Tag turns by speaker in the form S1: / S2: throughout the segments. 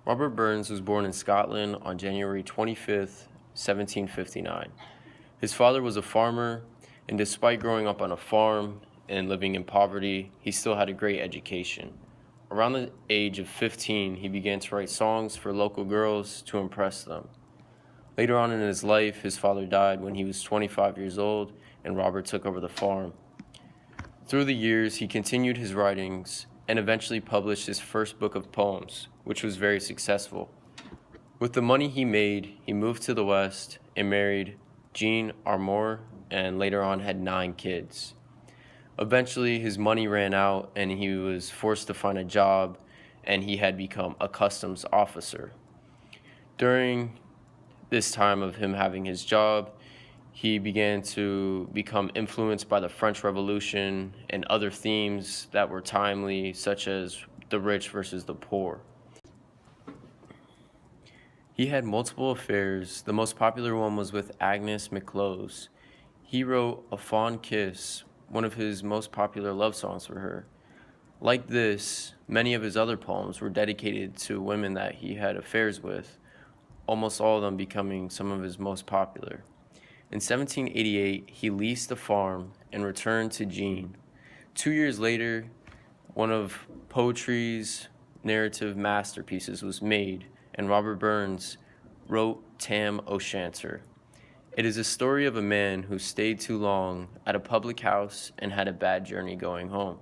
S1: Robert Burns was born in Scotland on January 25th, 1759. His father was a farmer, and despite growing up on a farm and living in poverty, he still had a great education. Around the age of 15, he began to write songs for local girls to impress them. Later on in his life, his father died when he was 25 years old, and Robert took over the farm. Through the years, he continued his writings and eventually published his first book of poems, which was very successful. With the money he made, he moved to the West and married Jean Armour, and later on had 9 kids. Eventually, his money ran out and he was forced to find a job, and he had become a customs officer. During this time of him having his job, he began to become influenced by the French Revolution and other themes that were timely, such as the rich versus the poor. He had multiple affairs. The most popular one was with Agnes McClose. He wrote A Fond Kiss, one of his most popular love songs for her. Like this, many of his other poems were dedicated to women that he had affairs with, almost all of them becoming some of his most popular. In 1788, he leased a farm and returned to Jean. 2 years later, one of poetry's narrative masterpieces was made, and Robert Burns wrote Tam O'Shanter. It is a story of a man who stayed too long at a public house and had a bad journey going home.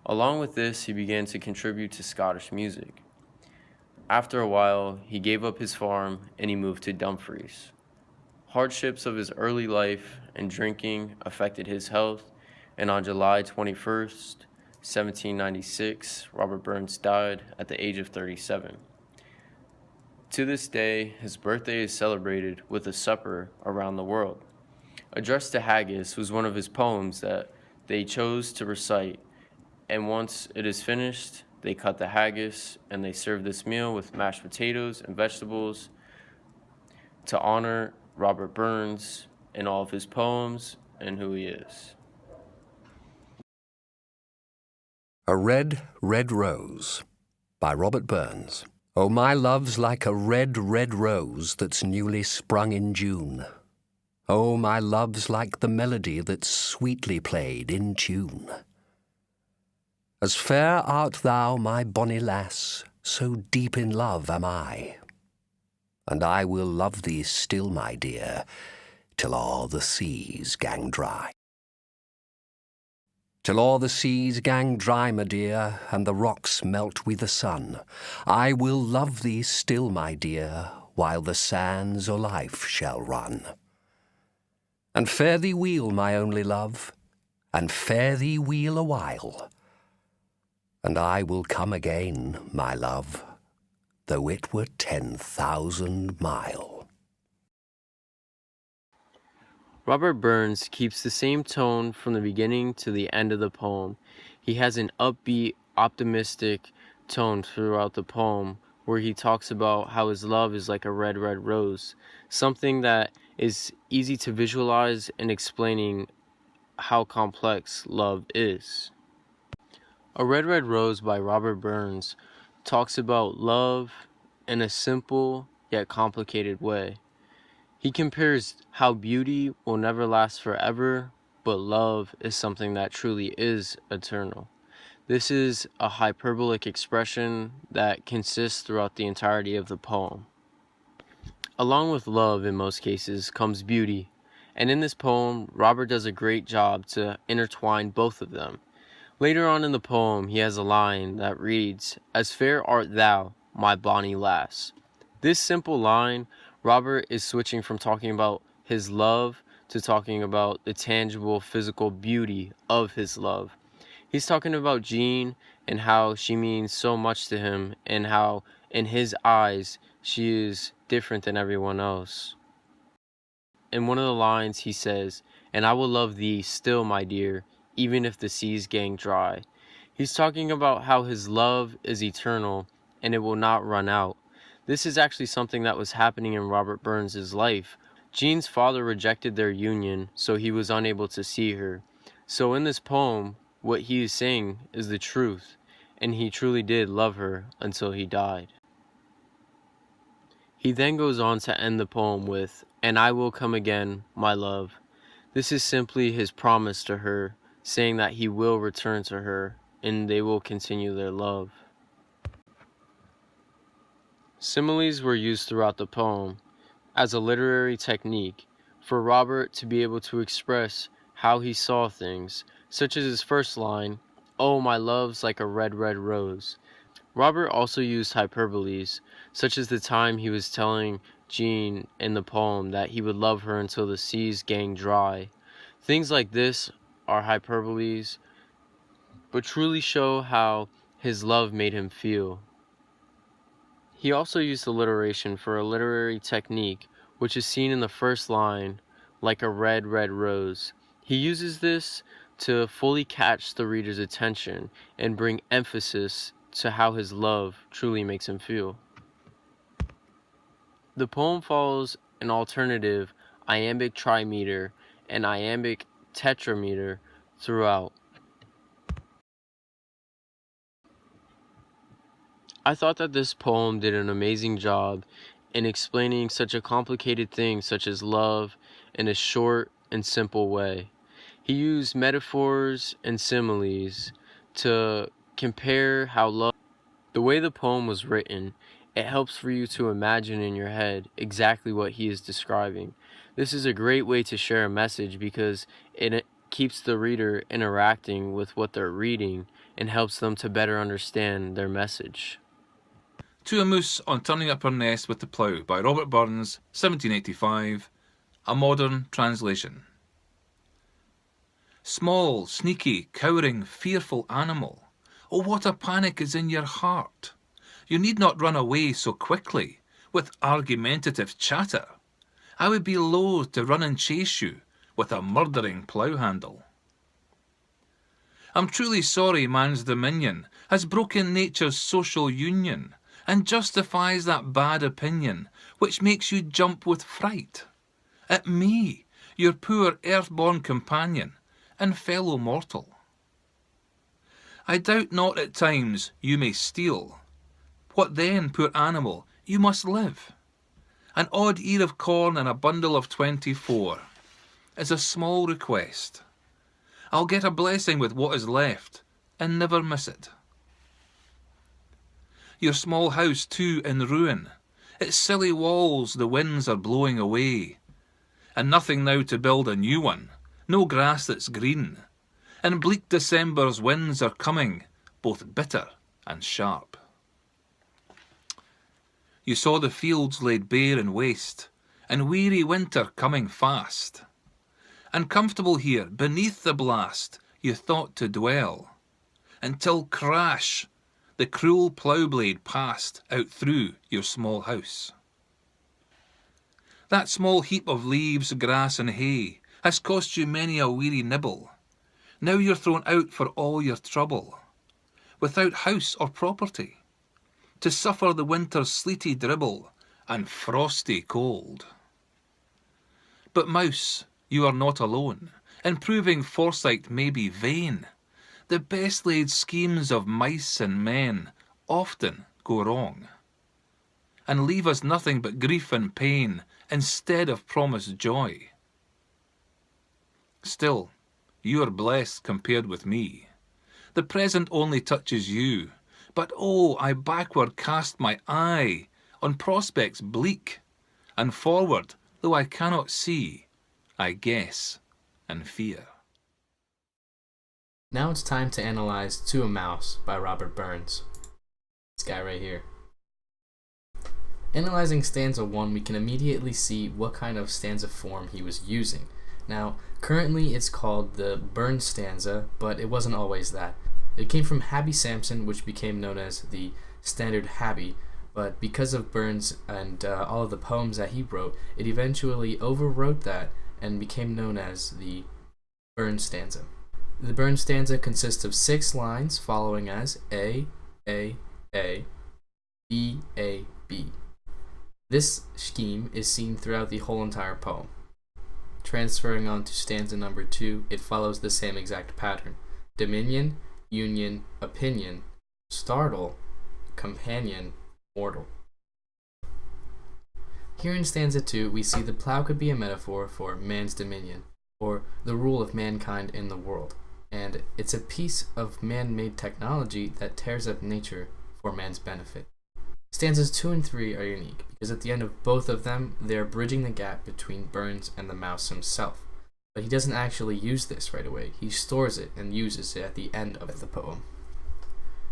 S1: Along with this, he began to contribute to Scottish music. After a while, he gave up his farm and he moved to Dumfries. Hardships of his early life and drinking affected his health, and on July 21st, 1796, Robert Burns died at the age of 37. To this day, his birthday is celebrated with a supper around the world. Addressed to Haggis was one of his poems that they chose to recite, and once it is finished, they cut the haggis and they serve this meal with mashed potatoes and vegetables to honor Robert Burns and all of his poems and who he is.
S2: A Red, Red Rose by Robert Burns. Oh, my love's like a red, red rose that's newly sprung in June. Oh, my love's like the melody that's sweetly played in tune. As fair art thou, my bonny lass, so deep in love am I. And I will love thee still, my dear, till all the seas gang dry. Till all the seas gang dry, my dear, and the rocks melt wi' the sun, I will love thee still, my dear, while the sands o' life shall run. And fare thee weel, my only love, and fare thee weel a while, and I will come again, my love, though it were 10,000 mile.
S1: Robert Burns keeps the same tone from the beginning to the end of the poem. He has an upbeat, optimistic tone throughout the poem where he talks about how his love is like a red, red rose, something that is easy to visualize in explaining how complex love is. A Red, Red Rose by Robert Burns talks about love in a simple yet complicated way. He compares how beauty will never last forever, but love is something that truly is eternal. This is a hyperbolic expression that consists throughout the entirety of the poem. Along with love, in most cases, comes beauty, and in this poem, Robert does a great job to intertwine both of them. Later on in the poem, he has a line that reads, "As fair art thou, my bonny lass." This simple line, Robert is switching from talking about his love to talking about the tangible physical beauty of his love. He's talking about Jean and how she means so much to him and how in his eyes she is different than everyone else. In one of the lines he says, "And I will love thee still, my dear, even if the seas gang dry." He's talking about how his love is eternal and it will not run out. This is actually something that was happening in Robert Burns' life. Jean's father rejected their union, so he was unable to see her. So in this poem, what he is saying is the truth, and he truly did love her until he died. He then goes on to end the poem with, "And I will come again, my love." This is simply his promise to her, saying that he will return to her and they will continue their love. Similes were used throughout the poem as a literary technique for Robert to be able to express how he saw things, such as his first line, "Oh, my love's like a red, red rose." Robert also used hyperboles, such as the time he was telling Jean in the poem that he would love her until the seas gang dry. Things like this are hyperboles, but truly show how his love made him feel. He also used alliteration for a literary technique, which is seen in the first line, "like a red, red rose." He uses this to fully catch the reader's attention and bring emphasis to how his love truly makes him feel. The poem follows an alternative iambic trimeter and iambic tetrameter throughout. I thought that this poem did an amazing job in explaining such a complicated thing such as love in a short and simple way. He used metaphors and similes to compare how love. The way the poem was written, it helps for you to imagine in your head exactly what he is describing. This is a great way to share a message because it keeps the reader interacting with what they're reading and helps them to better understand their message.
S3: To a Moose on Turning Up Her Nest with the Plough by Robert Burns, 1785, a modern translation. Small, sneaky, cowering, fearful animal, oh what a panic is in your heart! You need not run away so quickly, with argumentative chatter. I would be loath to run and chase you, with a murdering plough handle. I'm truly sorry man's dominion has broken nature's social union, and justifies that bad opinion which makes you jump with fright at me, your poor earth-born companion and fellow mortal. I doubt not at times you may steal. What then, poor animal, you must live. An odd ear of corn and a bundle of 24 is a small request. I'll get a blessing with what is left and never miss it. Your small house too in ruin, its silly walls the winds are blowing away, and nothing now to build a new one, no grass that's green, and bleak December's winds are coming, both bitter and sharp. You saw the fields laid bare and waste, and weary winter coming fast, and comfortable here beneath the blast you thought to dwell, until crash! The cruel plough blade passed out through your small house. That small heap of leaves, grass and hay has cost you many a weary nibble. Now you're thrown out for all your trouble, without house or property, to suffer the winter's sleety dribble and frosty cold. But mouse, you are not alone, and proving foresight may be vain. The best laid schemes of mice and men often go wrong, and leave us nothing but grief and pain instead of promised joy. Still, you are blessed compared with me. The present only touches you, but oh, I backward cast my eye on prospects bleak, and forward, though I cannot see, I guess and fear.
S4: Now it's time to analyze To a Mouse by Robert Burns. This guy right here. Analyzing stanza 1, we can immediately see what kind of stanza form he was using. Now, currently it's called the Burns stanza, but it wasn't always that. It came from Habby Sampson, which became known as the standard Habby, but because of Burns and all of the poems that he wrote, it eventually overwrote that and became known as the Burns stanza. The Burns stanza consists of 6 lines following as A, B, A, B. This scheme is seen throughout the whole entire poem. Transferring on to stanza number 2, it follows the same exact pattern. Dominion, union, opinion, startle, companion, mortal. Here in stanza 2, we see the plow could be a metaphor for man's dominion, or the rule of mankind in the world, and it's a piece of man-made technology that tears up nature for man's benefit. Stanzas 2 and 3 are unique because at the end of both of them, they are bridging the gap between Burns and the mouse himself. But he doesn't actually use this right away. He stores it and uses it at the end of the poem.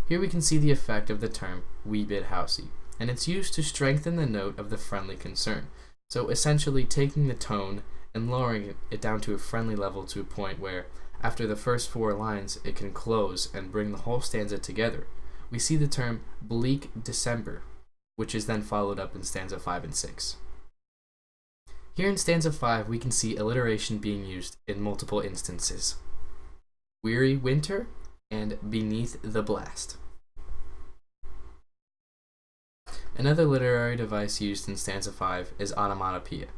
S4: Here we can see the effect of the term wee bit housey, and it's used to strengthen the note of the friendly concern. So essentially taking the tone and lowering it down to a friendly level to a point where, after the first 4 lines, it can close and bring the whole stanza together. We see the term bleak December, which is then followed up in stanza 5 and 6. Here in stanza 5, we can see alliteration being used in multiple instances. Weary winter and beneath the blast. Another literary device used in stanza 5 is onomatopoeia.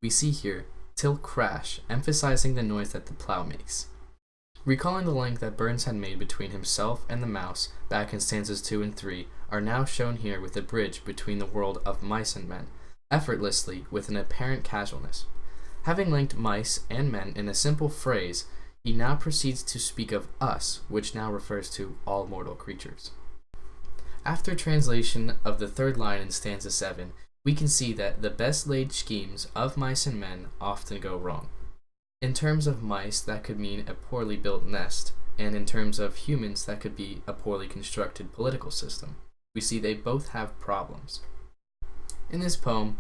S4: We see here till crash, emphasizing the noise that the plow makes. Recalling the link that Burns had made between himself and the mouse back in stanzas 2 and 3 are now shown here with a bridge between the world of mice and men, effortlessly with an apparent casualness. Having linked mice and men in a simple phrase, he now proceeds to speak of us, which now refers to all mortal creatures. After translation of the 3rd line in stanza 7, we can see that the best laid schemes of mice and men often go wrong. In terms of mice, that could mean a poorly built nest, and in terms of humans, that could be a poorly constructed political system. We see they both have problems. In this poem,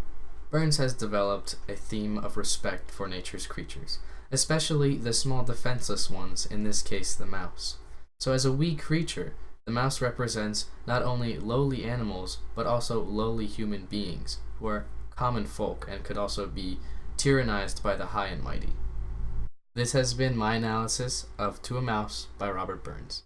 S4: Burns has developed a theme of respect for nature's creatures, especially the small defenseless ones, in this case the mouse. So as a wee creature, the mouse represents not only lowly animals, but also lowly human beings, who are common folk and could also be tyrannized by the high and mighty. This has been my analysis of To a Mouse by Robert Burns.